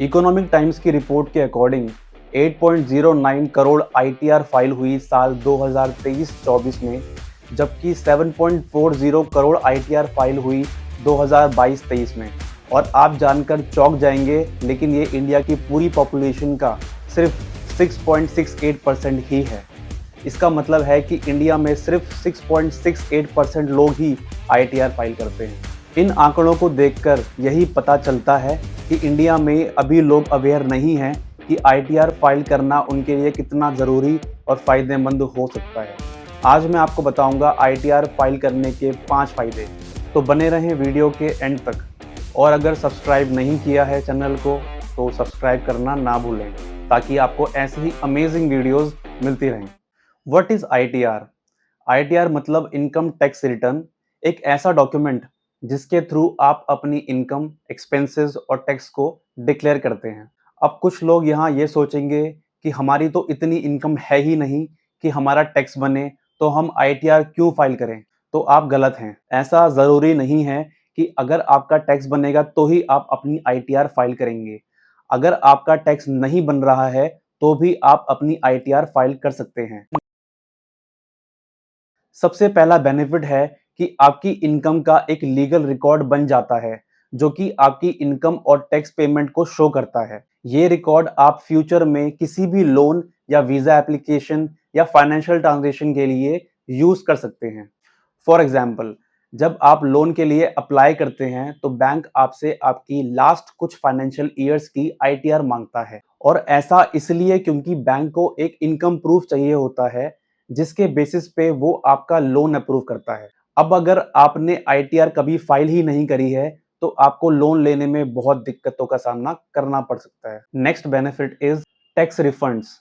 Economic times की report के according 8.09 crore ITR file हुई साल 2023-24 में, जबकि 7.40 करोड़ आईटीआर फाइल हुई 2022-23 में। और आप जानकर चौंक जाएंगे, लेकिन ये इंडिया की पूरी पॉपुलेशन का सिर्फ 6.68% ही है। इसका मतलब है कि इंडिया में सिर्फ 6.68% लोग ही आईटीआर फाइल करते हैं। इन आंकड़ों को देखकर यही पता चलता है कि इंडिया में अभी लोग अवेयर नहीं हैं कि आईटीआर फाइल करना उनके लिए कितना ज़रूरी और फ़ायदेमंद हो सकता है। आज मैं आपको बताऊंगा आईटीआर फाइल करने के 5 फ़ायदे, तो बने रहें वीडियो के एंड तक। और अगर सब्सक्राइब नहीं किया है चैनल को तो सब्सक्राइब करना ना भूलें, ताकि आपको ऐसे ही अमेजिंग वीडियोज़ मिलती रहें। What is ITR? आईटीआर मतलब इनकम टैक्स रिटर्न, एक ऐसा डॉक्यूमेंट जिसके थ्रू आप अपनी इनकम, एक्सपेंसेस और टैक्स को डिक्लेयर करते हैं। अब कुछ लोग यहाँ ये सोचेंगे कि हमारी तो इतनी इनकम है ही नहीं कि हमारा टैक्स बने, तो हम आईटीआर क्यों फाइल करें? तो आप गलत हैं। ऐसा ज़रूरी नहीं है कि अगर आपका टैक्स बनेगा तो ही आप अपनी आईटीआर फाइल करेंगे। अगर आपका टैक्स नहीं बन रहा है तो भी आप अपनी आईटीआर फाइल कर सकते हैं। सबसे पहला बेनिफिट है कि आपकी इनकम का एक लीगल रिकॉर्ड बन जाता है, जो कि आपकी इनकम और टैक्स पेमेंट को शो करता है। ये रिकॉर्ड आप फ्यूचर में किसी भी लोन या वीजा एप्लीकेशन या फाइनेंशियल ट्रांजेक्शन के लिए यूज कर सकते हैं। फॉर एग्जाम्पल, जब आप लोन के लिए अप्लाई करते हैं तो बैंक आपसे आपकी लास्ट कुछ फाइनेंशियल ईयर्स की आईटीआर मांगता है। और ऐसा इसलिए क्योंकि बैंक को एक इनकम प्रूफ चाहिए होता है, जिसके बेसिस पे वो आपका लोन अप्रूव करता है। अब अगर आपने आईटीआर कभी फाइल ही नहीं करी है तो आपको लोन लेने में बहुत दिक्कतों का सामना करना पड़ सकता है। Next benefit is tax refunds.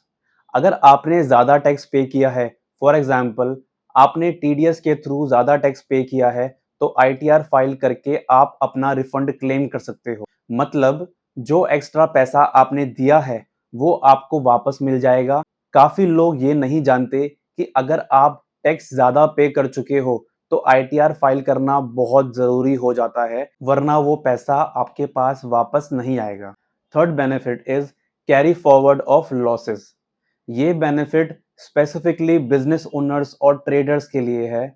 अगर आपने ज़्यादा टैक्स पे किया है, फॉर एग्जाम्पल आपने टीडीएस के थ्रू ज़्यादा टैक्स पे किया है, तो आईटीआर फाइल करके आप अपना रिफंड क्लेम कर सकते हो। मतलब जो एक्स्ट्रा पैसा आपने दिया है वो आपको वापस मिल जाएगा। काफ़ी लोग ये नहीं जानते कि अगर आप टैक्स ज़्यादा पे कर चुके हो तो आईटीआर फाइल करना बहुत ज़रूरी हो जाता है, वरना वो पैसा आपके पास वापस नहीं आएगा। Third benefit is carry forward of losses. ये बेनिफिट स्पेसिफिकली बिजनेस ओनर्स और ट्रेडर्स के लिए है।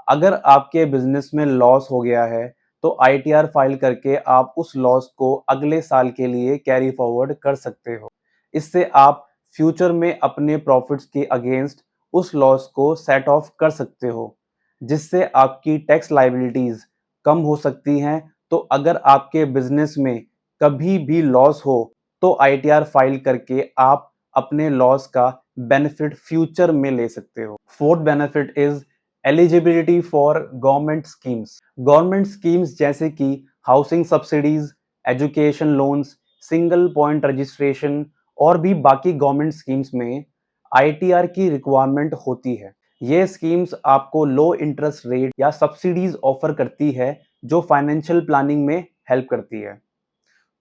अगर आपके बिजनेस में लॉस हो गया है तो आईटीआर फाइल करके आप उस लॉस को अगले साल के लिए कैरी फॉरवर्ड कर सकते हो। इससे आप फ्यूचर में अपने प्रॉफिट्स के अगेंस्ट उस लॉस को सेट ऑफ कर सकते हो, जिससे आपकी टैक्स लायबिलिटीज कम हो सकती हैं। तो अगर आपके बिजनेस में कभी भी लॉस हो तो आईटीआर फाइल करके आप अपने लॉस का बेनिफिट फ्यूचर में ले सकते हो। Fourth benefit is eligibility for government schemes. Government schemes जैसे कि housing subsidies, education loans, single point registration और भी बाकी गवर्नमेंट स्कीम्स में आईटीआर की रिक्वायरमेंट होती है। ये स्कीम्स आपको लो इंटरेस्ट रेट या सब्सिडीज ऑफर करती है, जो फाइनेंशियल प्लानिंग में हेल्प करती है।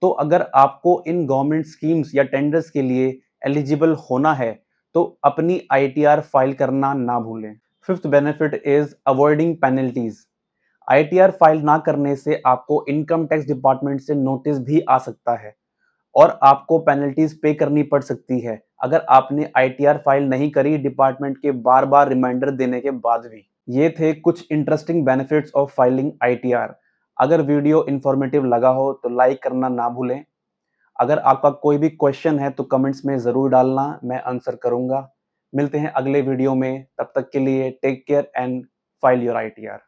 तो अगर आपको इन गवर्नमेंट स्कीम्स या टेंडर्स के लिए एलिजिबल होना है तो अपनी आईटीआर फाइल करना ना भूलें। Fifth benefit is avoiding penalties. ITR file ना करने से आपको इनकम टैक्स डिपार्टमेंट से नोटिस भी आ सकता है और आपको पेनल्टीज पे करनी पड़ सकती है अगर आपने आईटीआर फाइल नहीं करी डिपार्टमेंट के बार बार रिमाइंडर देने के बाद भी। ये थे कुछ interesting benefits of filing ITR. अगर वीडियो इन्फॉर्मेटिव लगा हो तो लाइक करना ना भूलें। अगर आपका कोई भी क्वेश्चन है तो कमेंट्स में ज़रूर डालना, मैं आंसर करूंगा। मिलते हैं अगले वीडियो में, तब तक के लिए take care and file your ITR.